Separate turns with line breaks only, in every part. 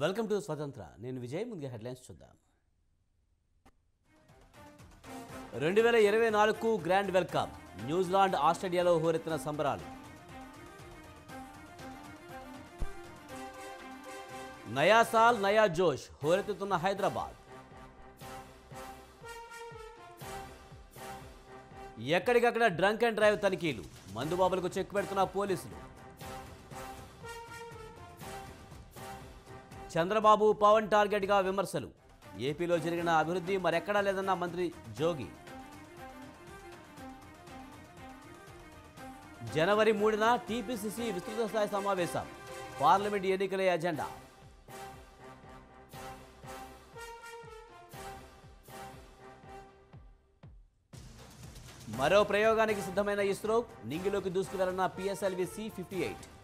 Welcome to స్వతంత్ర. నేను విజయ్. ముందుగా హెడ్లైన్స్ చూద్దాం. 2024కు గ్రాండ్ వెల్కమ్. న్యూజిలాండ్ ఆస్ట్రేలియాలో హోరెత్తిన సంబరాలు. నయా సాల్ నయా జోష్ హోరెత్తుతున్న హైదరాబాద్. ఎక్కడికక్కడ డ్రంక్ అండ్ డ్రైవ్ తనిఖీలు. మందుబాబులకు చెక్ పెడుతున్న పోలీసులు. చంద్రబాబు పవన్ టార్గెట్గా విమర్శలు. ఏపీలో జరిగిన అభివృద్ధి మరెక్కడా లేదన్న మంత్రి జోగి. జనవరి 3న టీపీసీసీ విస్తృత స్థాయి సమావేశం. పార్లమెంట్ ఎన్నికలే ఎజెండా. మరో ప్రయోగానికి సిద్ధమైన ఇస్రో. నింగిలోకి దూసుకువెళ్లిన PSLV C-58.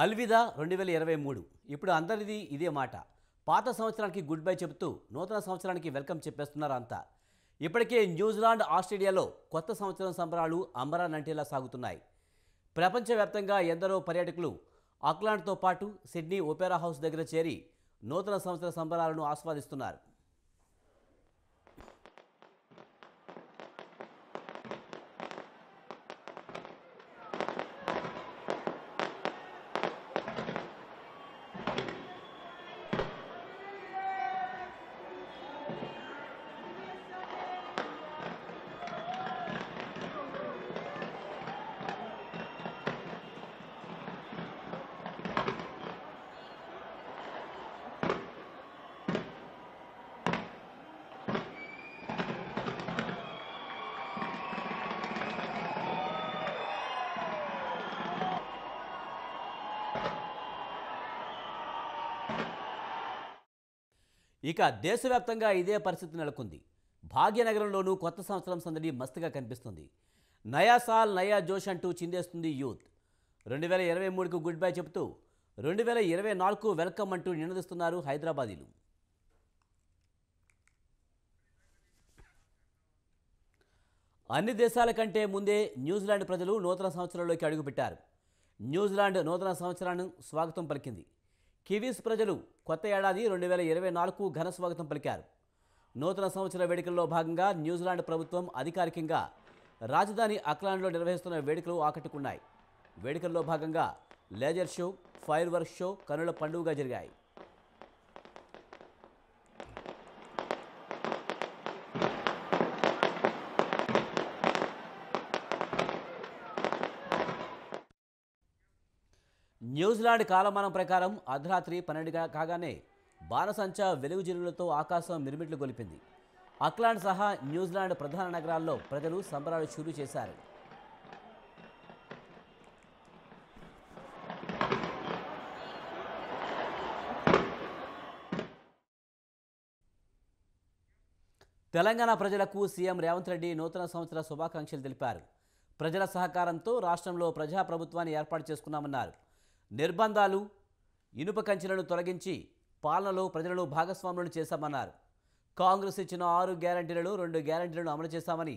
అల్విదా 2023. ఇప్పుడు అందరిది ఇదే మాట. పాత సంవత్సరానికి గుడ్ బై చెబుతూ నూతన సంవత్సరానికి వెల్కమ్ చెప్పేస్తున్నారు అంతా. ఇప్పటికే న్యూజిలాండ్ ఆస్ట్రేలియాలో కొత్త సంవత్సరం సంబరాలు అంబరానంటేలా సాగుతున్నాయి. ప్రపంచవ్యాప్తంగా ఎందరో పర్యాటకులు ఆక్లాండ్తో పాటు సిడ్నీ ఒపెరా హౌస్ దగ్గర చేరి నూతన సంవత్సర సంబరాలను ఆస్వాదిస్తున్నారు. ఇక దేశవ్యాప్తంగా ఇదే పరిస్థితి నెలకొంది. భాగ్యనగరంలోనూ కొత్త సంవత్సరం సందడి మస్తుగా కనిపిస్తుంది. నయా సాల్ నయా జోష్ అంటూ చిందేస్తుంది యూత్. 2023కు గుడ్ బై చెబుతూ 2024కు వెల్కమ్ అంటూ నినదిస్తున్నారు హైదరాబాదీలు. అన్ని దేశాల కంటే ముందే న్యూజిలాండ్ ప్రజలు నూతన సంవత్సరంలోకి అడుగుపెట్టారు. న్యూజిలాండ్ నూతన సంవత్సరాన్ని స్వాగతం పలికింది. కివీస్ ప్రజలు కొత్త ఏడాది 2024కు ఘన స్వాగతం పలికారు. నూతన సంవత్సర వేడుకల్లో భాగంగా న్యూజిలాండ్ ప్రభుత్వం అధికారికంగా రాజధాని ఆక్లాండ్లో నిర్వహిస్తున్న వేడుకలు ఆకట్టుకున్నాయి. వేడుకల్లో భాగంగా laser show, fire work show కనుల పండుగగా జరిగాయి. న్యూజిలాండ్ కాలమానం ప్రకారం అర్ధరాత్రి 12 కాగానే బాణసంచా వెలుగు జిలుగులతో ఆకాశం మిరుమిట్లు గొలిపింది. ఆక్లాండ్ సహా న్యూజిలాండ్ ప్రధాన నగరాల్లో ప్రజలు సంబరాలు షురూ చేశారు. తెలంగాణ ప్రజలకు సీఎం రేవంత్ రెడ్డి నూతన సంవత్సర శుభాకాంక్షలు తెలిపారు. ప్రజల సహకారంతో రాష్ట్రంలో ప్రజాప్రభుత్వాన్ని ఏర్పాటు చేసుకున్నామన్నారు. నిర్బంధాలు, ఇనుప కంచెలను తొలగించి పాలనలో ప్రజలను భాగస్వాములను చేశామన్నారు. కాంగ్రెస్ ఇచ్చిన 6 గ్యారంటీలలో 2 గ్యారంటీలను అమలు చేశామని,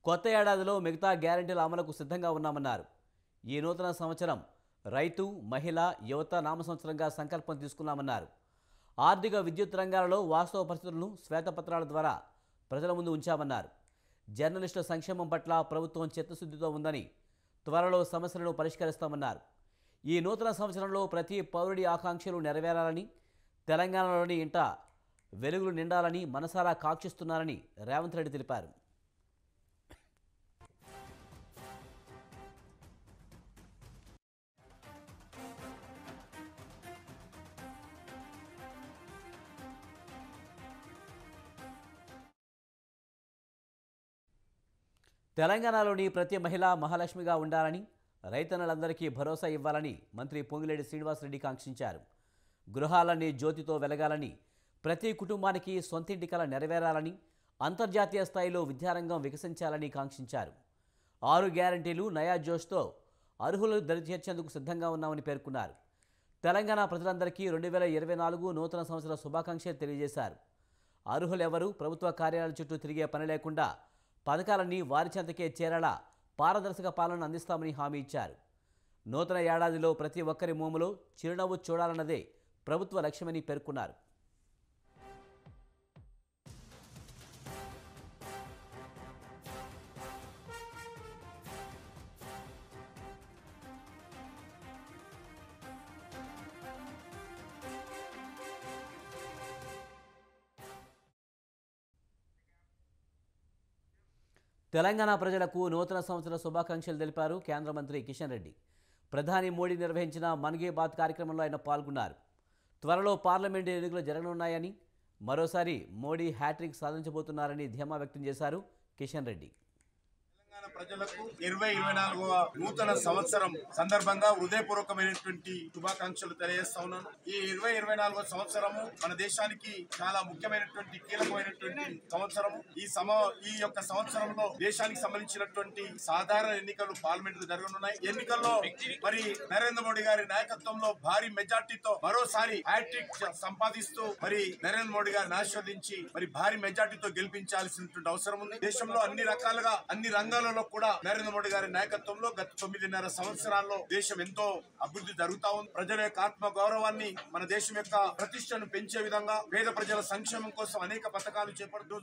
కొత్త ఏడాదిలో మిగతా గ్యారంటీల అమలుకు సిద్ధంగా ఉన్నామన్నారు. ఈ నూతన సంవత్సరం రైతు, మహిళ, యువత నామ సంవత్సరంగా సంకల్పం తీసుకున్నామన్నారు. ఆర్థిక, విద్యుత్ రంగాలలో వాస్తవ పరిస్థితులను శ్వేతపత్రాల ద్వారా ప్రజల ముందు ఉంచామన్నారు. జర్నలిస్టుల సంక్షేమం పట్ల ప్రభుత్వం చిత్తశుద్ధితో ఉందని, త్వరలో సమస్యలను పరిష్కరిస్తామన్నారు. ఈ నూతన సంవత్సరంలో ప్రతి పౌరుడి ఆకాంక్షలు నెరవేరాలని, తెలంగాణలోని ఇంట వెలుగులు నిండాలని మనసారా కాంక్షిస్తున్నారని రేవంత్ రెడ్డి తెలిపారు. తెలంగాణలోని ప్రతి మహిళ మహాలక్ష్మిగా ఉండాలని, రైతన్నలందరికీ భరోసా ఇవ్వాలని మంత్రి పొంగిలేటి శ్రీనివాసరెడ్డి కాంక్షించారు. గృహాలన్నీ జ్యోతితో వెలగాలని, ప్రతి కుటుంబానికి సొంతింటి కల నెరవేరాలని, అంతర్జాతీయ స్థాయిలో విద్యారంగం వికసించాలని కాంక్షించారు. 6 గ్యారంటీలు నయా జోష్తో అర్హులు దరిచేర్చేందుకు సిద్ధంగా ఉన్నామని పేర్కొన్నారు. తెలంగాణ ప్రజలందరికీ 2024 నూతన సంవత్సర శుభాకాంక్షలు తెలియజేశారు. అర్హులెవరూ ప్రభుత్వ కార్యాలయాల చుట్టూ తిరిగే పని లేకుండా పథకాలన్నీ వారి చెంతకే చేరేలా పారదర్శక పాలన అందిస్తామని హామీ ఇచ్చారు. నూతన ఏడాదిలో ప్రతి ఒక్కరి మోములో చిరునవ్వు చూడాలన్నదే ప్రభుత్వ లక్ష్యమని పేర్కొన్నారు. తెలంగాణ ప్రజలకు నూతన సంవత్సర శుభాకాంక్షలు తెలిపారు కేంద్ర మంత్రి కిషన్ రెడ్డి. ప్రధాని మోడీ నిర్వహించిన మన్ కీ బాత్ కార్యక్రమంలో ఆయన పాల్గొన్నారు. త్వరలో పార్లమెంటు ఎన్నికలు జరగనున్నాయని, మరోసారి మోడీ హ్యాట్రిక్ సాధించబోతున్నారని ధీమా వ్యక్తం చేశారు కిషన్ రెడ్డి.
ప్రజలకు 2024వ నూతన సంవత్సరం సందర్భంగా హృదయపూర్వకమైనటువంటి శుభాకాంక్షలు తెలియజేస్తా ఉన్నాను. ఈ 2024వ సంవత్సరము మన దేశానికి చాలా ముఖ్యమైనటువంటి కీలకమైనటువంటి సంవత్సరము. ఈ యొక్క సంవత్సరంలో దేశానికి సంబంధించినటువంటి సాధారణ ఎన్నికలు పార్లమెంట్ జరగనున్నాయి. ఎన్నికల్లో మరి నరేంద్ర మోడీ గారి నాయకత్వంలో భారీ మెజార్టీతో మరోసారి హ్యాట్రిక్ సంపాదిస్తూ మరి నరేంద్ర మోడీ గారిని ఆశీర్వదించి మరి భారీ మెజార్టీతో గెలిపించాల్సినటువంటి అవసరం ఉంది. దేశంలో అన్ని రకాలుగా అన్ని రంగాలలో కూడా నరేంద్ర మోడీ గారి నాయకత్వంలో గత 9.5 సంవత్సరాల్లో దేశం ఎంతో అభివృద్ధి జరుగుతా ఉంది. ప్రజల యొక్క ఆత్మ గౌరవాన్ని, మన దేశం యొక్క ప్రతిష్టను పెంచే విధంగా పేద ప్రజల సంక్షేమం కోసం అనేక పథకాలు చేపడుతూ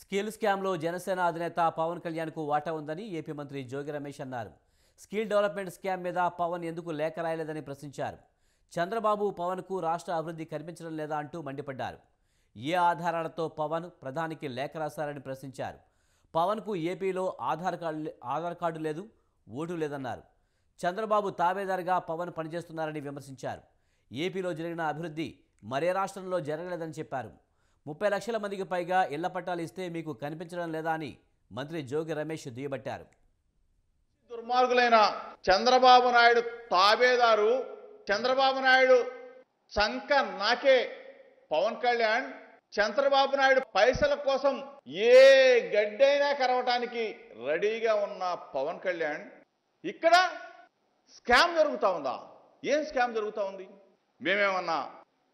స్కిల్ స్కామ్లో జనసేన అధినేత పవన్ కళ్యాణ్కు వాటా ఉందని ఏపీ మంత్రి జోగి రమేష్ అన్నారు. స్కిల్ డెవలప్మెంట్ స్కామ్ మీద పవన్ ఎందుకు లేఖ రాయలేదని ప్రశ్నించారు. చంద్రబాబు పవన్కు రాష్ట్ర అభివృద్ధి కనిపించడం లేదా అంటూ మండిపడ్డారు. ఏ ఆధారాలతో పవన్ ప్రధానికి లేఖ రాశారని ప్రశ్నించారు. పవన్కు ఏపీలో ఆధార్ కార్డు లేదు, ఓటు లేదన్నారు. చంద్రబాబు తాబేదారుగా పవన్ పనిచేస్తున్నారని విమర్శించారు. ఏపీలో జరిగిన అభివృద్ధి మరే రాష్ట్రంలో జరగలేదని చెప్పారు. 30 లక్షల మందికి పైగా ఇళ్ల పట్టాలు ఇస్తే మీకు కనిపించడం లేదా అని మంత్రి జోగి రమేష్ దుయ్యబట్టారు.
దుర్మార్గులైన చంద్రబాబు నాయుడు తాబేదారు, చంద్రబాబు నాయుడు చంక నాకే పవన్ కళ్యాణ్, చంద్రబాబు నాయుడు పైసల కోసం ఏ గడ్డైనా కరవటానికి రెడీగా ఉన్న పవన్ కళ్యాణ్ ఇక్కడ స్కామ్ జరుగుతూ ఉందా? ఏం స్కామ్ జరుగుతూ ఉంది? మేమేమన్నా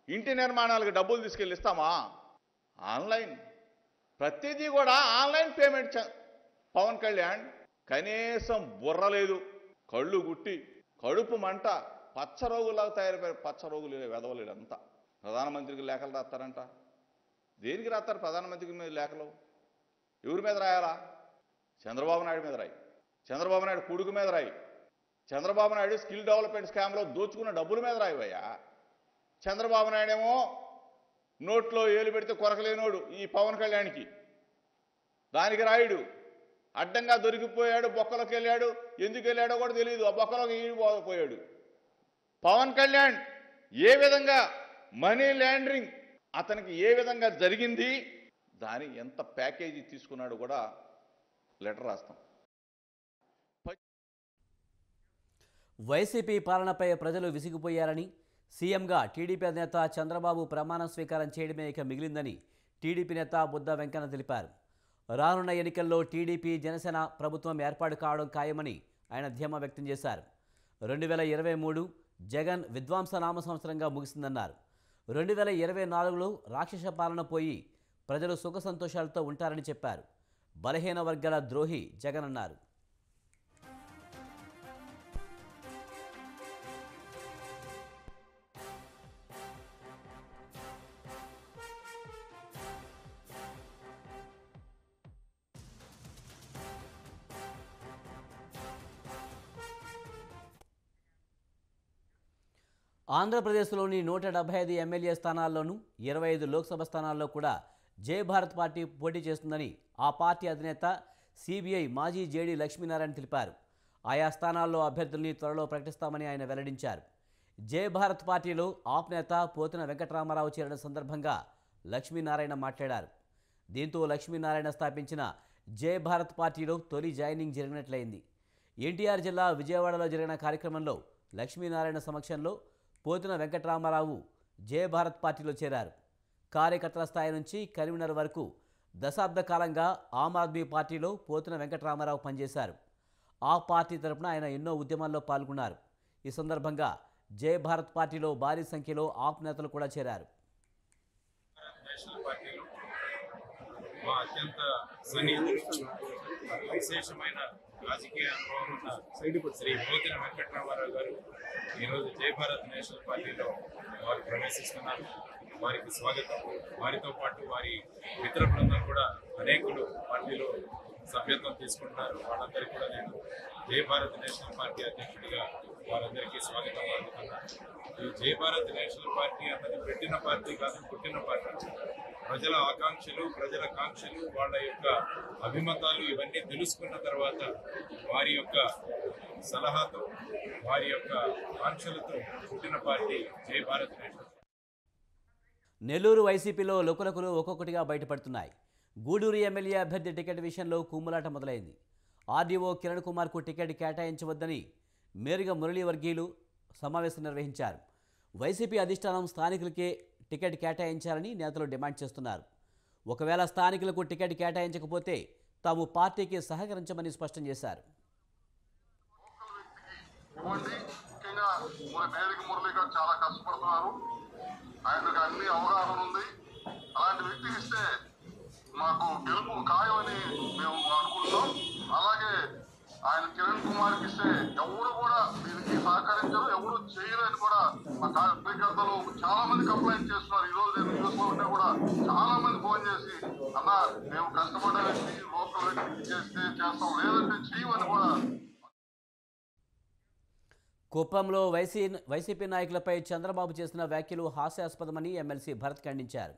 ఇంటి నిర్మాణాలకు డబ్బులు తీసుకెళ్ళి ఇస్తామా? ఆన్లైన్, ప్రతిదీ కూడా ఆన్లైన్ పేమెంట్. పవన్ కళ్యాణ్ కనీసం బుర్ర లేదు, కళ్ళు గుట్టి కడుపు మంట, పచ్చరోగులాగా తయారైపోయారు. పచ్చరోగులు వెదవలేడు అంతా. ప్రధానమంత్రికి లేఖలు రాస్తారంట. దేనికి రాస్తారు ప్రధానమంత్రికి మీద లేఖలు? ఎవరి మీద రాయాలా? చంద్రబాబు నాయుడు మీద రాయి, చంద్రబాబు నాయుడు కొడుకు మీద రాయి, చంద్రబాబు నాయుడు స్కిల్ డెవలప్మెంట్ స్కామ్లో దోచుకున్న డబ్బుల మీద రాయివయ్యా. చంద్రబాబు నాయుడు ఏమో నోట్లో ఏలు పెడితే కొరకలేనోడు ఈ పవన్ కళ్యాణ్కి, దానికి రాయుడు. అడ్డంగా దొరికిపోయాడు, బొక్కలోకి వెళ్ళాడు, ఎందుకు వెళ్ళాడో కూడా తెలియదు, ఆ బొక్కలోకి ఈడిపోయాడు. పవన్ కళ్యాణ్ ఏ విధంగా మనీ లాండరింగ్ అతనికి ఏ విధంగా జరిగింది, దాని ఎంత ప్యాకేజీ తీసుకున్నాడు కూడా లెటర్ రాస్తాం.
వైసీపీ పాలనపై ప్రజలు విసిగిపోయారని, సీఎంగా టీడీపీ అధినేత చంద్రబాబు ప్రమాణ స్వీకారం చేయడమే ఇక మిగిలిందని టీడీపీ నేత బుద్ధ వెంకన్న తెలిపారు. రానున్న ఎన్నికల్లో టీడీపీ జనసేన ప్రభుత్వం ఏర్పాటు కావడం ఖాయమని ఆయన ధీమా వ్యక్తం చేశారు. 2023 జగన్ విధ్వంస నామ సంవత్సరంగా ముగిసిందన్నారు. 2024లో రాక్షస పాలన పోయి ప్రజలు సుఖ సంతోషాలతో ఉంటారని చెప్పారు. బలహీన వర్గాల ద్రోహి జగన్ అన్నారు. ఆంధ్రప్రదేశ్లోని 175 ఎమ్మెల్యే స్థానాల్లోనూ 25 లోక్సభ స్థానాల్లో కూడా జై భారత్ పార్టీ పోటీ చేస్తుందని ఆ పార్టీ అధినేత సిబిఐ మాజీ జేడీ లక్ష్మీనారాయణ తెలిపారు. ఆయా స్థానాల్లో అభ్యర్థుల్ని త్వరలో ప్రకటిస్తామని ఆయన వెల్లడించారు. జై భారత్ పార్టీలో ఆప్ నేత పోతిన వెంకటరామారావు చేరిన సందర్భంగా లక్ష్మీనారాయణ మాట్లాడారు. దీంతో లక్ష్మీనారాయణ స్థాపించిన జై భారత్ పార్టీలో తొలి జాయినింగ్ జరిగినట్లయింది. ఎన్టీఆర్ జిల్లా విజయవాడలో జరిగిన కార్యక్రమంలో లక్ష్మీనారాయణ సమక్షంలో పోతిన వెంకటరామారావు జై భారత్ పార్టీలో చేరారు. కార్యకర్తల స్థాయి నుంచి కన్వీనర్ వరకు దశాబ్ద కాలంగా ఆమ్ ఆద్మీ పార్టీలో పోతిన వెంకటరామారావు పనిచేశారు. ఆ పార్టీ తరపున ఆయన ఎన్నో ఉద్యమాల్లో పాల్గొన్నారు. ఈ సందర్భంగా జై భారత్ పార్టీలో భారీ సంఖ్యలో ఆప్ నేతలు కూడా చేరారు.
నేషనల్ పార్టీలో మా అత్యంత సన్నిహితులు విశేషమైన రాజకీయ అనుభవం ఉన్న శ్రీ పోతిన వెంకటరామారావు గారు ఈరోజు జై భారత్ నేషనల్ పార్టీలో వారు ప్రవేశిస్తున్నారు. వారికి స్వాగతం. వారితో పాటు వారి మిత్ర బృందం కూడా అనేకులు పార్టీలో సభ్యత్వం తీసుకుంటున్నారు. వాళ్ళందరికీ కూడా నేను జై భారత్ నేషనల్ పార్టీ అధ్యక్షుడిగా వారందరికీ స్వాగతం పలుకుతున్నాను. ఈ జై భారత్ నేషనల్ పార్టీ అన్నది పెట్టిన పార్టీ కాదు, పుట్టిన పార్టీ. ప్రజల ఆకాంక్షలు, ప్రజల కాంక్షలు, వాళ్ళ యొక్క అభిమతాలు ఇవన్నీ తెలుసుకున్న తర్వాత వారి యొక్క సలహాతో, వారి యొక్క ఆంక్షలతో పుట్టిన పార్టీ జై భారత్ నేషనల్.
నెల్లూరు వైసీపీలో లుకలుకలు ఒక్కొక్కటిగా బయటపడుతున్నాయి. గూడూరు ఎమ్మెల్యే అభ్యర్థి టికెట్ విషయంలో కుమ్ములాట మొదలైంది. ఆర్డీఓ కిరణ్ కుమార్కు టికెట్ కేటాయించవద్దని మేరుగా మురళీవర్గీయులు సమావేశం నిర్వహించారు. వైసీపీ అధిష్టానం స్థానికులకే టికెట్ కేటాయించాలని నేతలు డిమాండ్ చేస్తున్నారు. ఒకవేళ స్థానికులకు టికెట్ కేటాయించకపోతే తాము పార్టీకి సహకరించమని స్పష్టం చేశారు.
చాలా కష్టపడుతున్నారు. ఆయనకు అన్ని అవగాహన ఉంది. అలాంటి వ్యక్తికి ఇస్తే మాకు గెలుపు ఖాయమని మేము అనుకుంటున్నాం. అలాగే ఆయన కిరణ్ కుమార్కి ఇస్తే ఎవరు కూడా దీనికి సహకరించరు, ఎవరు చేయలేని కూడా మా కార్యకర్తలు చాలా మంది కంప్లైంట్ చేస్తున్నారు. ఈ రోజు నేను న్యూస్ లో ఉంటే కూడా చాలా మంది ఫోన్ చేసి అన్న మేము కష్టపడ్డ వ్యక్తి లోకల్ వ్యక్తి చేస్తే చేస్తాం, లేదంటే చేయమని కూడా.
కుప్పంలో వైసీపీ నాయకులపై చంద్రబాబు చేసిన వ్యాఖ్యలు హాస్యాస్పదమని ఎమ్మెల్సీ భరత్ ఖండించారు.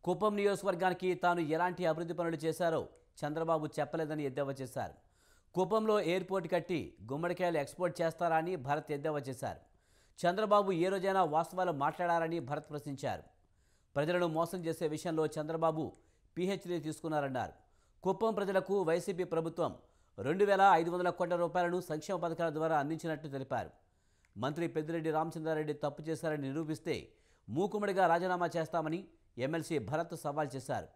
కుప్పం నియోజకవర్గానికి తాను ఎలాంటి అభివృద్ధి పనులు చేశారో చంద్రబాబు చెప్పలేదని ఎద్దేవా చేశారు. కుప్పంలో ఎయిర్పోర్ట్ కట్టి గుమ్మడికాయలు ఎక్స్పోర్ట్ చేస్తారా అని భరత్ ఎద్దేవా చేశారు. చంద్రబాబు ఏ రోజైనా వాస్తవాలు మాట్లాడారని భరత్ ప్రశ్నించారు. ప్రజలను మోసం చేసే విషయంలో చంద్రబాబు పీహెచ్డీ తీసుకున్నారన్నారు. కుప్పం ప్రజలకు వైసీపీ ప్రభుత్వం 2,500 కోట్ల రూపాయలను సంక్షేమ పథకాల ద్వారా అందించినట్టు తెలిపారు. మంత్రి పెద్దిరెడ్డి రామచంద్రారెడ్డి తప్పు చేశారని నిరూపిస్తే మూకుమ్మడిగా రాజీనామా చేస్తామని ఎమ్మెల్సీ భరత్ సవాల్ చేశారు.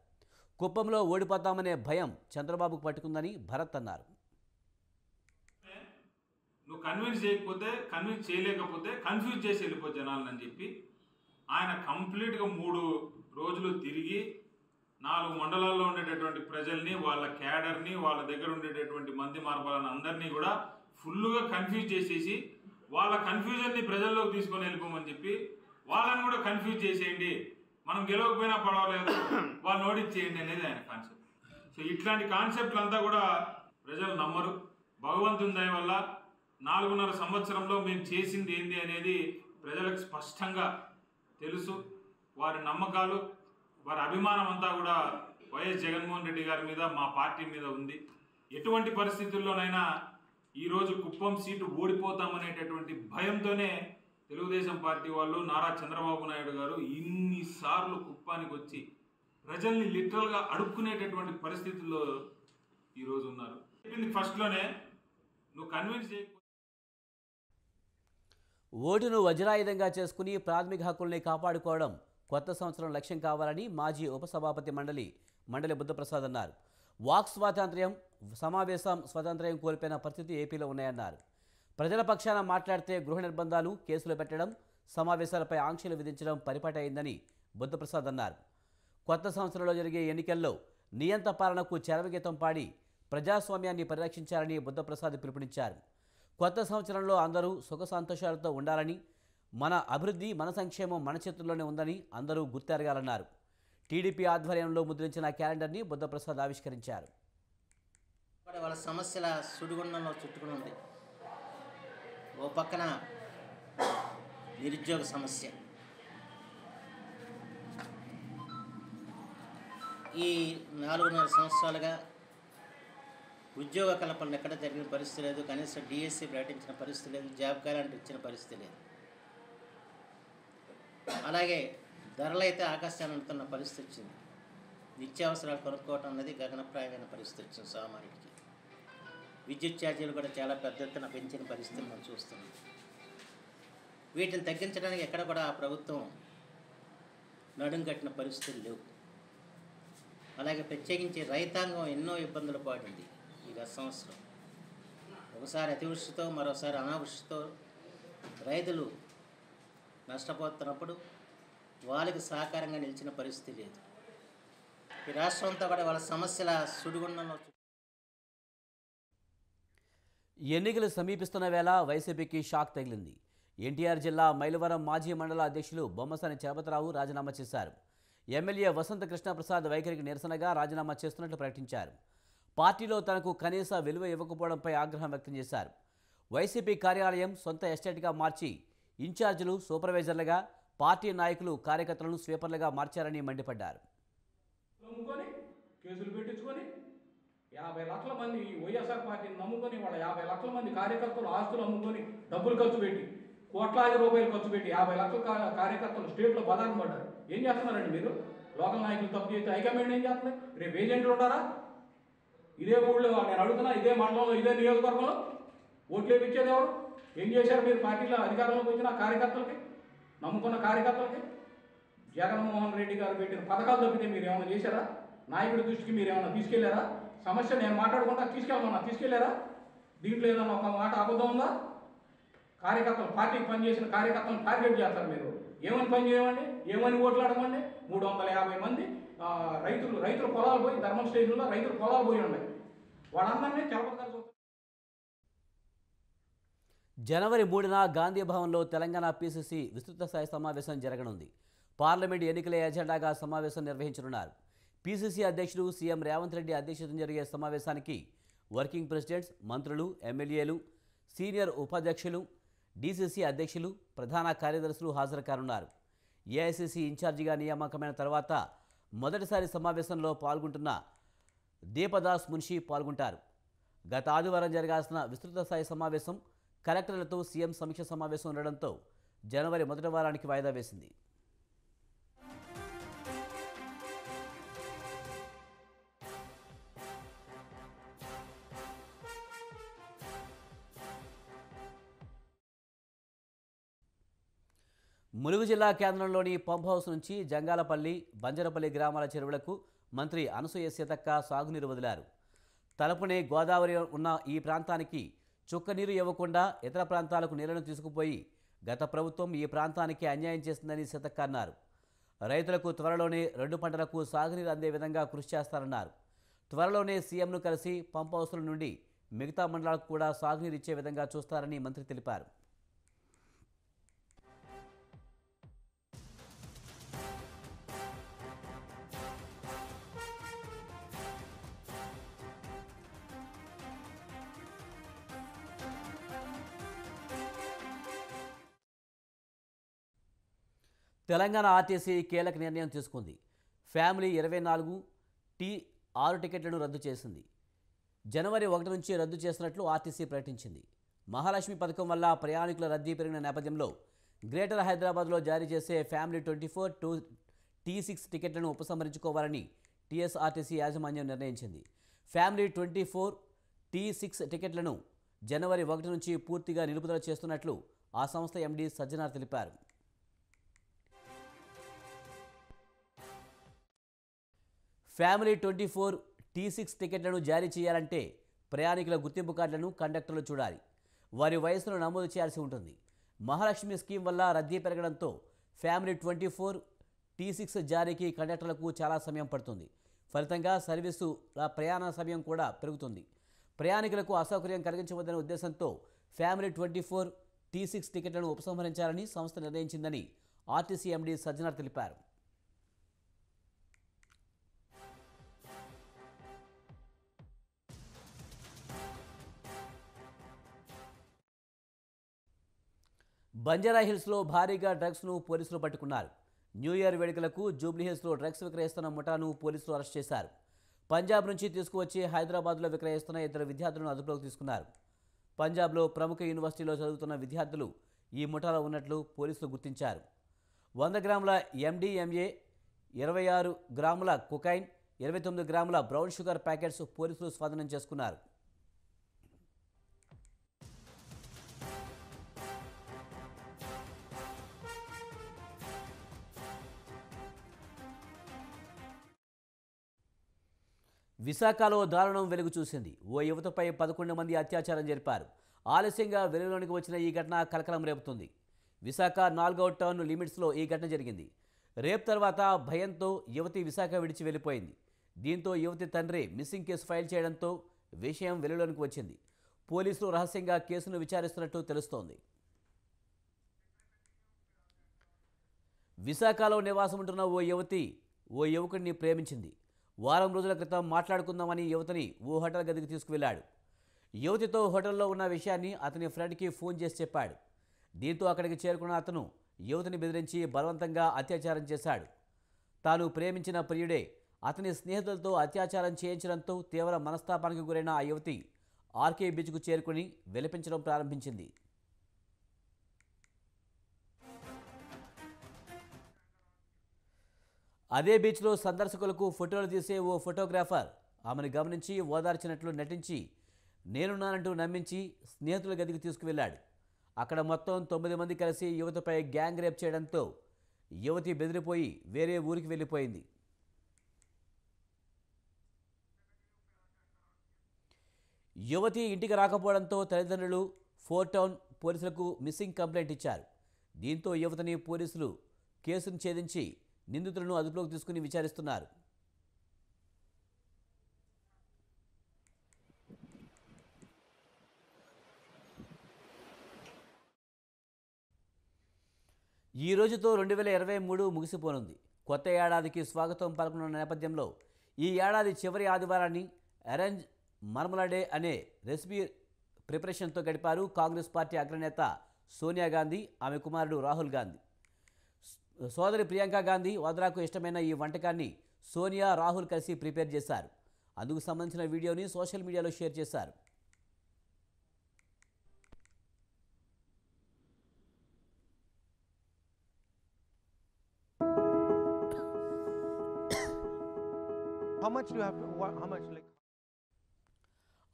కుప్పంలో ఓడిపోతామనే భయం చంద్రబాబుకు పట్టుకుందని భరత్ అన్నారు.
నువ్వు కన్విన్స్ చేయలేకపోతే కన్ఫ్యూజ్ చేసి వెళ్ళిపో జనాలని చెప్పి ఆయన కంప్లీట్గా 3 రోజులు తిరిగి 4 మండలాల్లో ఉండేటటువంటి ప్రజల్ని, వాళ్ళ క్యాడర్ని, వాళ్ళ దగ్గర ఉండేటటువంటి మంది మార్పాలను అందరినీ కూడా ఫుల్గా కన్ఫ్యూజ్ చేసేసి వాళ్ళ కన్ఫ్యూజన్ని ప్రజల్లోకి తీసుకొని వెళ్ళిపోమని చెప్పి వాళ్ళని కూడా కన్ఫ్యూజ్ చేసేయండి, మనం గెలవకపోయినా పర్వాలేదు, వాళ్ళు ఓడించేయండి అనేది ఆయన కాన్సెప్ట్. సో ఇట్లాంటి కాన్సెప్ట్లు అంతా కూడా ప్రజలు నమ్మరు. భగవంతుని దయ వల్ల 4.5 సంవత్సరంలో మేము చేసింది ఏంది అనేది ప్రజలకు స్పష్టంగా తెలుసు. వారి నమ్మకాలు, వారి అభిమానం అంతా కూడా వైఎస్ జగన్మోహన్ రెడ్డి గారి మీద, మా పార్టీ మీద ఉంది. ఎటువంటి పరిస్థితుల్లోనైనా ఈరోజు కుప్పం సీటు ఓడిపోతామనేటటువంటి భయంతోనే తెలుగుదేశం పార్టీ వాళ్ళు, నారా చంద్రబాబు నాయుడు గారు ఇన్నిసార్లు కుప్పానికి వచ్చి ప్రజల్ని లిటరల్గా అడుక్కునేటటువంటి పరిస్థితుల్లో ఈరోజు ఉన్నారు. ఫస్ట్లోనే నువ్వు కన్విన్స్ చేయకపోతే
ఓటును వజ్రాయుధంగా చేసుకుని ప్రాథమిక హక్కుల్ని కాపాడుకోవడం కొత్త సంవత్సరం లక్ష్యం కావాలని మాజీ ఉపసభాపతి మండలి బుద్ధప్రసాద్ అన్నారు. వాక్ స్వాతంత్ర్యం, సమావేశం స్వాతంత్ర్యం కోల్పోయిన పరిస్థితి ఏపీలో ఉన్నాయన్నారు. ప్రజల పక్షాన మాట్లాడితే గృహ నిర్బంధాలు, కేసులు పెట్టడం, సమావేశాలపై ఆంక్షలు విధించడం పరిపాటి అయిందని బుద్ధప్రసాద్ అన్నారు. కొత్త సంవత్సరంలో జరిగే ఎన్నికల్లో నియంత పాలనకు చరమగీతం పాడి ప్రజాస్వామ్యాన్ని పరిరక్షించాలని బుద్ధప్రసాద్ పిలుపునిచ్చారు. కొత్త సంవత్సరంలో అందరూ సుఖ సంతోషాలతో ఉండాలని, మన అభివృద్ధి, మన సంక్షేమం మన చేతుల్లోనే ఉందని అందరూ గుర్తెరగాలన్నారు. టీడీపీ ఆధ్వర్యంలో ముద్రించిన క్యాలెండర్ని బుద్ధప్రసాద్ ఆవిష్కరించారు.
వాళ్ళ సమస్యల సుడిగుండంలో చుట్టుకుని ఉంది. ఓ పక్కన నిరుద్యోగ సమస్య, ఈ 4.5 సంవత్సరాలుగా ఉద్యోగ కల్పన ఎక్కడ జరిగిన పరిస్థితి లేదు. కనీసం డిఎస్సి ప్రకటించిన పరిస్థితి లేదు, జాబ్ క్యాలెండర్ ఇచ్చిన పరిస్థితి లేదు. అలాగే ధరలు అయితే ఆకాశాన్ని అందుతున్న పరిస్థితి వచ్చింది. నిత్యావసరాలు కొనుక్కోవటం అనేది గగనప్రాయమైన పరిస్థితి వచ్చింది సామాన్యుడికి. విద్యుత్ ఛార్జీలు కూడా చాలా పెద్ద ఎత్తున పెంచిన పరిస్థితిని మనం చూస్తున్నాం. వీటిని తగ్గించడానికి ఎక్కడ కూడా ఆ ప్రభుత్వం నడుం కట్టిన పరిస్థితులు లేవు. అలాగే ప్రత్యేకించి రైతాంగం ఎన్నో ఇబ్బందులు పడింది ఈ గత సంవత్సరం. ఒకసారి అతివృష్టితో, మరోసారి అనావృష్టితో రైతులు నష్టపోతున్నప్పుడు వాళ్ళకి సహకారంగా నిలిచిన పరిస్థితి లేదు. ఈ రాష్ట్రం అంతా కూడా వాళ్ళ సమస్యల సుడిగుండంలో
ఎన్నికలు సమీపిస్తున్న వేళ వైసీపీకి షాక్ తగిలింది. ఎన్టీఆర్ జిల్లా మైలవరం మాజీ మండల అధ్యక్షులు బొమ్మసాని చలపతిరావు రాజీనామా చేశారు. ఎమ్మెల్యే వసంత కృష్ణప్రసాద్ వైఖరికి నిరసనగా రాజీనామా చేస్తున్నట్లు ప్రకటించారు. పార్టీలో తనకు కనీస విలువ ఇవ్వకపోవడంపై ఆగ్రహం వ్యక్తం చేశారు. వైసీపీ కార్యాలయం సొంత ఎస్టేట్గా మార్చి ఇన్ఛార్జీలు, సూపర్వైజర్లుగా, పార్టీ నాయకులు, కార్యకర్తలను స్వీపర్లుగా మార్చారని మండిపడ్డారు.
కేసులు పెట్టించుకొని 50 లక్షల మంది వైఎస్ఆర్ పార్టీని నమ్ముకొని వాళ్ళ 50 లక్షల మంది కార్యకర్తలు ఆస్తులు అమ్ముకొని డబ్బులు ఖర్చు పెట్టి కోట్లాది రూపాయలు ఖర్చు పెట్టి 50 లక్షల కార్యకర్తలు స్టేట్లో బదారం పడ్డారు. ఏం చేస్తున్నారండి మీరు? లోకల్ నాయకులు తప్పు చేస్తే హైకమాండ్ ఏం చేస్తున్నారు? రేపు ఏజెంట్లు ఉంటారా? ఇదే ఊళ్ళో నేను అడుగుతున్నా, ఇదే మండలంలో, ఇదే నియోజకవర్గంలో ఓట్లు వేయించేది ఎవరు? ఏం చేశారు మీరు? పార్టీలో అధికారంలోకి వచ్చిన కార్యకర్తలకి, నమ్ముకున్న కార్యకర్తలకి జగన్మోహన్ రెడ్డి గారు పెట్టిన పథకాలు తప్పితే మీరు ఏమైనా చేశారా? నాయకుడి దృష్టికి మీరు ఏమైనా తీసుకెళ్లారా? సమస్య నేను మాట్లాడుకుంటా తీసుకెళ్ళారా? దీంట్లో ఏదన్నా ఒక మాట అబద్ధం ఉందా? కార్యకర్తలు, పార్టీకి పనిచేసిన కార్యకర్తలను టార్గెట్ చేస్తారు మీరు. ఏమని పని చేయమండి? ఏమని ఓట్లాడమండి? 350 మంది రైతుల పొలాలు పోయి, ధర్మం స్టేషన్లో రైతుల పొలాలు పోయి ఉన్నాయి. వాళ్ళందరినీ చలపతిరావు.
జనవరి 3న గాంధీ భవన్లో తెలంగాణ పీసీసీ విస్తృత స్థాయి సమావేశం జరగనుంది. పార్లమెంట్ ఎన్నికల ఎజెండాగా సమావేశం నిర్వహించనున్నారు. పీసీసీ అధ్యక్షుడు సీఎం రేవంత్ రెడ్డి అధ్యక్షతన జరిగే సమావేశానికి వర్కింగ్ ప్రెసిడెంట్స్, మంత్రులు, ఎమ్మెల్యేలు, సీనియర్ ఉపాధ్యక్షులు, డీసీసీ అధ్యక్షులు, ప్రధాన కార్యదర్శులు హాజరు కానున్నారు. ఏఐసీసీ ఇన్ఛార్జిగా నియామకమైన తర్వాత మొదటిసారి సమావేశంలో పాల్గొంటున్న దీపదాస్ మున్షి పాల్గొంటారు. గత ఆదివారం జరగాల్సిన విస్తృత స్థాయి సమావేశం కలెక్టర్లతో సీఎం సమీక్ష సమావేశం ఉండడంతో జనవరి మొదటి వారానికి వాయిదా వేసింది. ములుగు జిల్లా కేంద్రంలోని పంప్ హౌస్ నుంచి జంగాలపల్లి, బంజరపల్లి గ్రామాల చెరువులకు మంత్రి అనసూయ సీతక్క సాగునీరు వదిలారు. తలపునే గోదావరి ఉన్న ఈ ప్రాంతానికి చుక్క నీరు ఇవ్వకుండా ఇతర ప్రాంతాలకు నీళ్లను తీసుకుపోయి గత ప్రభుత్వం ఈ ప్రాంతానికి అన్యాయం చేస్తుందని సీతక్క అన్నారు. రైతులకు త్వరలోనే 2 పంటలకు సాగునీరు అందే విధంగా కృషి చేస్తారన్నారు. త్వరలోనే సీఎంను కలిసి పంప్ హౌస్ల నుండి మిగతా మండలాలకు కూడా సాగునీరు ఇచ్చే విధంగా చూస్తారని మంత్రి తెలిపారు. తెలంగాణ ఆర్టీసీ కీలక నిర్ణయం తీసుకుంది. ఫ్యామిలీ 24 T6 టికెట్లను రద్దు చేసింది. జనవరి 1 నుంచి రద్దు చేసినట్లు ఆర్టీసీ ప్రకటించింది. మహాలక్ష్మి పథకం వల్ల ప్రయాణికుల రద్దీ పెరిగిన నేపథ్యంలో గ్రేటర్ హైదరాబాద్లో జారీ చేసే ఫ్యామిలీ 24 T6 టికెట్లను ఉపసంహరించుకోవాలని టీఎస్ఆర్టీసీ యాజమాన్యం నిర్ణయించింది. ఫ్యామిలీ 24 T6 టికెట్లను జనవరి 1 నుంచి పూర్తిగా నిలుపుదల చేస్తున్నట్లు ఆ సంస్థ ఎండీ సజ్జనార్ తెలిపారు. ఫ్యామిలీ 24 T6 టికెట్లను జారీ చేయాలంటే ప్రయాణికుల గుర్తింపు కార్డులను కండక్టర్లు చూడాలి. వారి వయసును నమోదు చేయాల్సి ఉంటుంది. మహాలక్ష్మి స్కీమ్ వల్ల రద్దీ పెరగడంతో ఫ్యామిలీ 24 T6 జారీకి కండక్టర్లకు చాలా సమయం పడుతుంది. ఫలితంగా సర్వీసుల ప్రయాణ సమయం కూడా పెరుగుతుంది. ప్రయాణికులకు అసౌకర్యం కలిగించవద్దనే ఉద్దేశంతో ఫ్యామిలీ 24 T6 టికెట్లను ఉపసంహరించాలని సంస్థ నిర్ణయించిందని ఆర్టీసీ ఎండీ సజ్జనార్ తెలిపారు. బంజారాహిల్స్లో భారీగా డ్రగ్స్ను పోలీసులు పట్టుకున్నారు. న్యూ ఇయర్ వేడుకలకు జూబ్లీహిల్స్లో డ్రగ్స్ విక్రయిస్తున్న ముఠాను పోలీసులు అరెస్ట్ చేశారు. పంజాబ్ నుంచి తీసుకువచ్చి హైదరాబాద్లో విక్రయిస్తున్న 2 విద్యార్థులను అదుపులోకి తీసుకున్నారు. పంజాబ్లో ప్రముఖ యూనివర్సిటీలో చదువుతున్న విద్యార్థులు ఈ ముఠాలో ఉన్నట్లు పోలీసులు గుర్తించారు. 100 గ్రాముల MDMA, 26 గ్రాముల కొకైన్, 29 గ్రాముల బ్రౌన్ షుగర్ ప్యాకెట్స్ పోలీసులు స్వాధీనం చేసుకున్నారు. విశాఖలో దారుణం వెలుగు చూసింది. ఓ యువతపై 11 మంది అత్యాచారం జరిపారు. ఆలస్యంగా వెలుగులోనికి వచ్చిన ఈ ఘటన కలకలం రేపుతుంది. విశాఖ 4వ టర్న్ లిమిట్స్లో ఈ ఘటన జరిగింది. రేప్ తర్వాత భయంతో యువతి విశాఖ విడిచి వెళ్ళిపోయింది. దీంతో యువతి తండ్రి మిస్సింగ్ కేసు ఫైల్ చేయడంతో విషయం వెలుగులోనికి వచ్చింది. పోలీసులు రహస్యంగా కేసును విచారిస్తున్నట్టు తెలుస్తోంది. విశాఖలో నివాసం ఉంటున్న ఓ యువతి ఓ యువకుడిని ప్రేమించింది. వారం రోజుల క్రితం మాట్లాడుకుందామని యువతిని ఓ హోటల్ గదికి తీసుకువెళ్లాడు. యువతితో హోటల్లో ఉన్న విషయాన్ని అతని ఫ్రెండ్కి ఫోన్ చేసి చెప్పాడు. దీంతో అక్కడికి చేరుకున్న అతను యువతిని బెదిరించి బలవంతంగా అత్యాచారం చేశాడు. తాను ప్రేమించిన ప్రియుడే అతని స్నేహితులతో అత్యాచారం చేయించడంతో తీవ్ర మనస్తాపానికి గురైన ఆ యువతి ఆర్కే బీచ్కు చేరుకుని విలపించడం ప్రారంభించింది. అదే బీచ్లో సందర్శకులకు ఫోటోలు తీసే ఓ ఫోటోగ్రాఫర్ ఆమెను గమనించి ఓదార్చినట్లు నటించి నేనున్నానంటూ నమ్మించి స్నేహితుల గదికి తీసుకువెళ్లాడు. అక్కడ మొత్తం 9 మంది కలిసి యువతిపై గ్యాంగ్ రేప్ చేయడంతో యువతి బెదిరిపోయి వేరే ఊరికి వెళ్ళిపోయింది. యువతి ఇంటికి రాకపోవడంతో తల్లిదండ్రులు 4 టౌన్ పోలీసులకు మిస్సింగ్ కంప్లైంట్ ఇచ్చారు. దీంతో యువతిని పోలీసులు కేసును ఛేదించి నిందితులను అదుపులోకి తీసుకుని విచారిస్తున్నారు. ఈ రోజుతో 2023 ముగిసిపోనుంది. కొత్త ఏడాదికి స్వాగతం పలకనున్న నేపథ్యంలో ఈ ఏడాది చివరి ఆదివారాన్ని అరేంజ్ మర్మలాడే అనే రెసిపీ ప్రిపరేషన్తో గడిపారు కాంగ్రెస్ పార్టీ అగ్రనేత సోనియా గాంధీ, ఆమె కుమారుడు రాహుల్ గాంధీ. సోదరి ప్రియాంక గాంధీ వద్రాకు ఇష్టమైన ఈ వంటకాన్ని సోనియా, రాహుల్ కలిసి ప్రిపేర్ చేశారు. అందుకు సంబంధించిన వీడియోని సోషల్ మీడియాలో షేర్ చేశారు.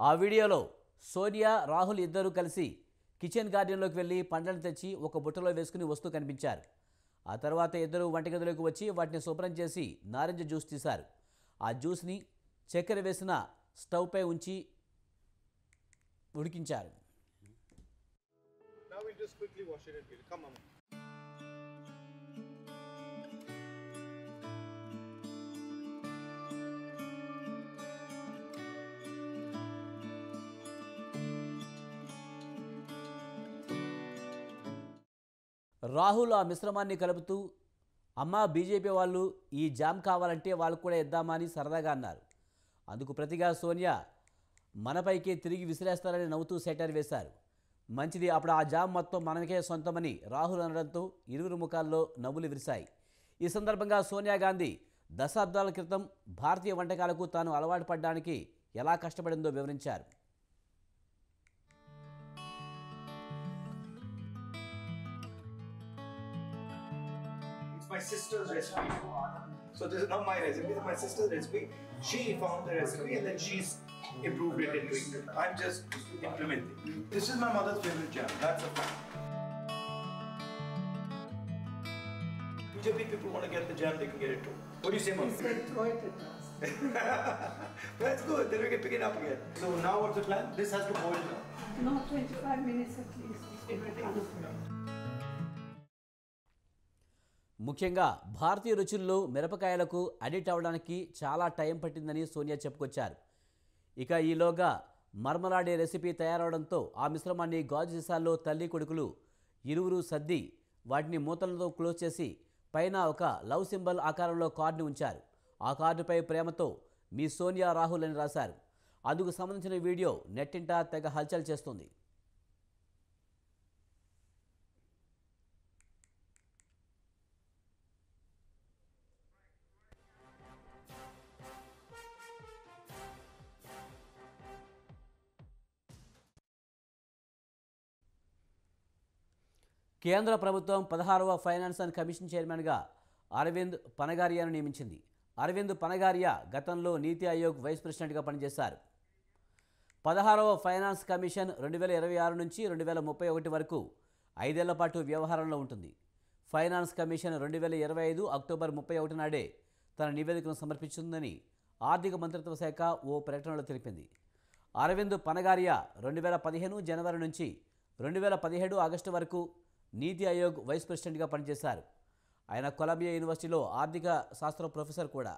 ఆ వీడియోలో సోనియా, రాహుల్ ఇద్దరూ కలిసి కిచెన్ గార్డెన్లోకి వెళ్ళి పండ్లను తెచ్చి ఒక బుట్టలో వేసుకుని వస్తూ కనిపించారు. ఆ తర్వాత ఇద్దరు వంటగదిలోకి వచ్చి వాటిని శుభ్రం చేసి నారింజ జ్యూస్ తీశారు. ఆ జ్యూస్ని చక్కెర వేసిన స్టవ్పై ఉంచి ఉడికించారు. రాహుల్ ఆ మిశ్రమాన్ని కలుపుతూ, అమ్మా బీజేపీ వాళ్ళు ఈ జామ్ కావాలంటే వాళ్ళు కూడా ఇద్దామా అని సరదాగా అన్నారు. అందుకు ప్రతిగా సోనియా మనపైకి తిరిగి విసిరేస్తారని నవ్వుతూ సెటర్ వేశారు. మంచిది, అప్పుడు ఆ జామ్ మొత్తం మనకే సొంతమని రాహుల్ అనడంతో ఇరువురు ముఖాల్లో నవ్వులు విరిశాయి. ఈ సందర్భంగా సోనియా గాంధీ దశాబ్దాల క్రితం భారతీయ వంటకాలకు తాను అలవాటు పడడానికి ఎలా కష్టపడిందో వివరించారు.
My sister's recipe. So this is not my recipe, this is my sister's recipe. She found the recipe and then she's improved it into it. I'm just implementing. This is my mother's favorite jam, that's a fact. BJP people want to get the jam, they can get it too. What do you say, Mom? That's good, then we can pick it up again. So now what's the plan? This has to boil now.
No, 25 minutes at least.
ముఖ్యంగా భారతీయ రుచుల్లో మిరపకాయలకు addict అవ్వడానికి చాలా time పట్టిందని Sonia చెప్పుకొచ్చారు. ఇక ఈలోగా మర్మలాడే recipe తయారవడంతో ఆ మిశ్రమాన్ని గాజు సీసాల్లో తల్లి కొడుకులు ఇరువురు సర్ది వాటిని మూతలతో క్లోజ్ చేసి పైన ఒక లవ్ సింబల్ ఆకారంలో కార్డుని ఉంచారు. ఆ కార్డుపై ప్రేమతో మీ సోనియా, రాహుల్ అని రాశారు. అందుకు సంబంధించిన వీడియో నెట్టింట తెగ హల్చల్ చేస్తుంది. కేంద్ర ప్రభుత్వం 16వ ఫైనాన్స్ అండ్ కమిషన్ చైర్మన్గా అరవింద్ పనగారియాను నియమించింది. అరవింద్ పనగారియా గతంలో నీతి ఆయోగ్ వైస్ ప్రెసిడెంట్గా పనిచేశారు. 16వ ఫైనాన్స్ కమిషన్ 2026 నుంచి 2031 వరకు 5 ఏళ్ల పాటు వ్యవహారంలో ఉంటుంది. ఫైనాన్స్ కమిషన్ 2025 అక్టోబర్ 31 నాడే తన నివేదికను సమర్పించిందని ఆర్థిక మంత్రిత్వ శాఖ ఓ ప్రకటనలో తెలిపింది. అరవింద్ పనగారియా 2015 జనవరి నుంచి 2017 ఆగస్టు వరకు నీతి ఆయోగ్ వైస్ ప్రెసిడెంట్గా పనిచేశారు. ఆయన కొలంబియా యూనివర్సిటీలో ఆర్థిక శాస్త్రం ప్రొఫెసర్ కూడా.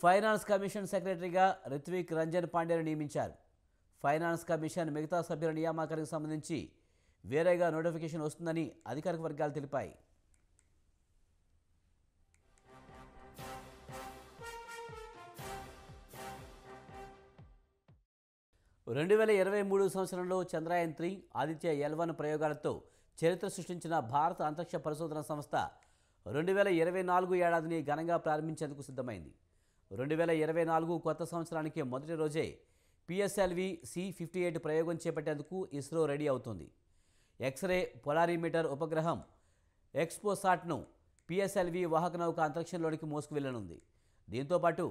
ఫైనాన్స్ కమిషన్ సెక్రటరీగా రిత్విక్ రంజన్ పాండేను నియమించారు. ఫైనాన్స్ కమిషన్ మిగతా సభ్యుల నియామకానికి సంబంధించి వేరేగా నోటిఫికేషన్ వస్తుందని అధికారిక వర్గాలు తెలిపాయి. రెండు 2023 సంవత్సరంలో చంద్రయాన్-3, ఆదిత్య L1 ప్రయోగాలతో చరిత్ర సృష్టించిన భారత అంతరిక్ష పరిశోధన సంస్థ 2024 ఏడాదిని ఘనంగా ప్రారంభించేందుకు సిద్ధమైంది. 2024 కొత్త సంవత్సరానికి మొదటి రోజే PSLV C-58 ప్రయోగం చేపట్టేందుకు ఇస్రో రెడీ అవుతోంది. ఎక్స్రే పొలారిమీటర్ ఉపగ్రహం ఎక్స్పోసాట్ను PSLV వాహక నౌక అంతరిక్షంలోనికి మోసుకువెళ్లనుంది. దీంతోపాటు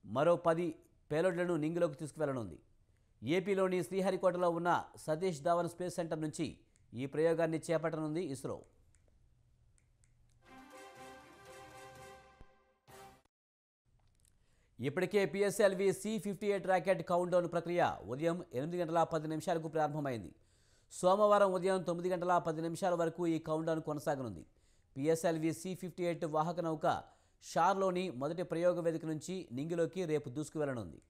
మరో 10 పేలోడ్లను నింగిలోకి తీసుకువెళ్లనుంది. ఏపీలోని శ్రీహరికోటలో ఉన్న సతీష్ ధావన్ స్పేస్ సెంటర్ నుంచి ఈ ప్రయోగాన్ని చేపట్టనుంది ఇస్రో. ఇప్పటికే PSLV C-58 రాకెట్ కౌంట్డౌన్ ప్రక్రియ ఉదయం 8:10 ప్రారంభమైంది. సోమవారం ఉదయం 9:10 వరకు ఈ కౌంట్డౌన్ కొనసాగనుంది. PSLV C-58 వాహక నౌక షార్లోని మొదటి ప్రయోగ వేదిక నుంచి నింగిలోకి రేపు దూసుకువెళ్లనుంది.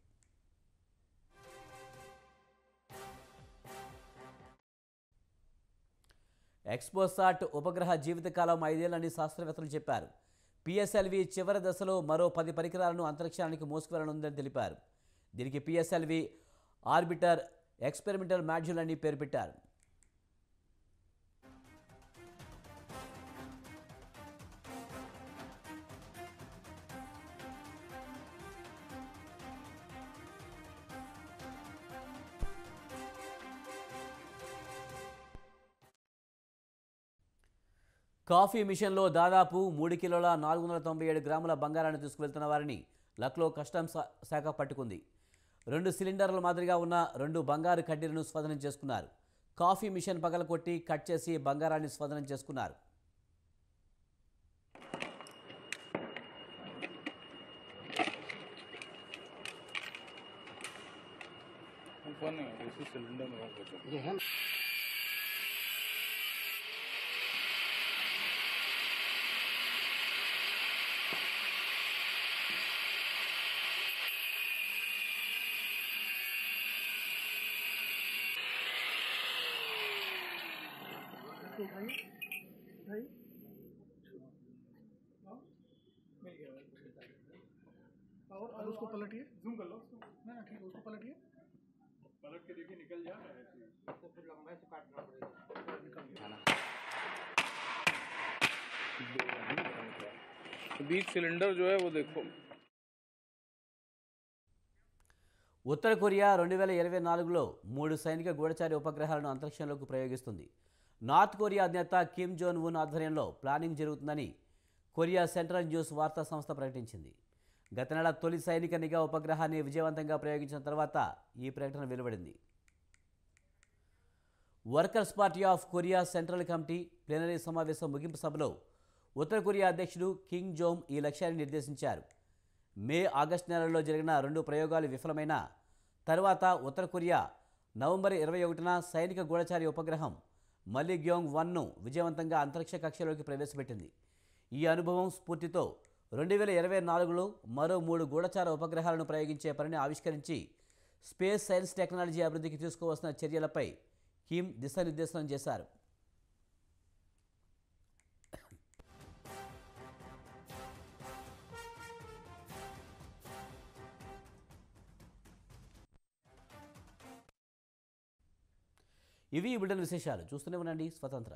ఎక్స్పోసాట్ ఉపగ్రహ జీవితకాలం 5 ఏళ్లని శాస్త్రవేత్తలు చెప్పారు. PSLV చివరి దశలో మరో 10 పరికరాలను అంతరిక్షానికి మోసుకువెళ్లనుందని తెలిపారు. దీనికి PSLV ఆర్బిటర్ ఎక్స్పెరిమెంటల్ మాడ్యూల్ అని పేరు పెట్టారు. కాఫీ మిషన్లో దాదాపు 3 కిలోల 497 గ్రాముల బంగారాన్ని తీసుకువెళ్తున్న వారిని లక్నో కస్టమ్స్ శాఖ పట్టుకుంది. 2 సిలిండర్ల మాదిరిగా ఉన్న 2 బంగారు కడ్డీలను స్వాధీనం చేసుకున్నారు. కాఫీ మిషన్ పగలకొట్టి కట్ చేసి బంగారాన్ని స్వాధీనం చేసుకున్నారు.
और उसको पलटिए, जूम कर लो ना, ठीक है, उसको पलटिए, पलट के देखिए निकल जा रहा है तो फिर लंबाई से काटना पड़ेगा, निकल गया बीच सिलेंडर जो है वो देखो.
ఉత్తర కొరియా 2024లో 3 సైనిక గూఢచారి ఉపగ్రహాలను అంతరిక్షంలోకి ప్రయోగిస్తుంది. నార్త్ కొరియా అధినేత కిమ్ జోంగ్ ఉన్ ఆధ్వర్యంలో ప్లానింగ్ జరుగుతుందని కొరియా సెంట్రల్ న్యూస్ వార్తా సంస్థ ప్రకటించింది. గత నెల తొలి సైనిక నిఘా ఉపగ్రహాన్ని విజయవంతంగా ప్రయోగించిన తర్వాత ఈ ప్రకటన వెలువడింది. Workers party of Korea central committee plenary సమావేశం ముగింపు సభలో ఉత్తర కొరియా అధ్యక్షుడు కిమ్ జోంగ్ ఈ లక్ష్యాన్ని నిర్దేశించారు. మే, ఆగస్టు నెలల్లో జరిగిన 2 ప్రయోగాలు విఫలమైన తర్వాత ఉత్తర కొరియా నవంబర్ 21న సైనిక గూఢచారి ఉపగ్రహం మల్లిగ్యోంగ్-1ను విజయవంతంగా అంతరిక్ష కక్షలోకి ప్రవేశపెట్టింది. ఈ అనుభవం స్ఫూర్తితో 2024లో మరో 3 గూఢచార ఉపగ్రహాలను ప్రయోగించే పనిని ఆవిష్కరించి స్పేస్ సైన్స్ టెక్నాలజీ అభివృద్ధికి తీసుకోవాల్సిన చర్యలపై కిమ్ దిశానిర్దేశనం చేశారు. ఇవి ఈ బులెటిన్ విశేషాలు. చూస్తూనే ఉండండి స్వతంత్ర.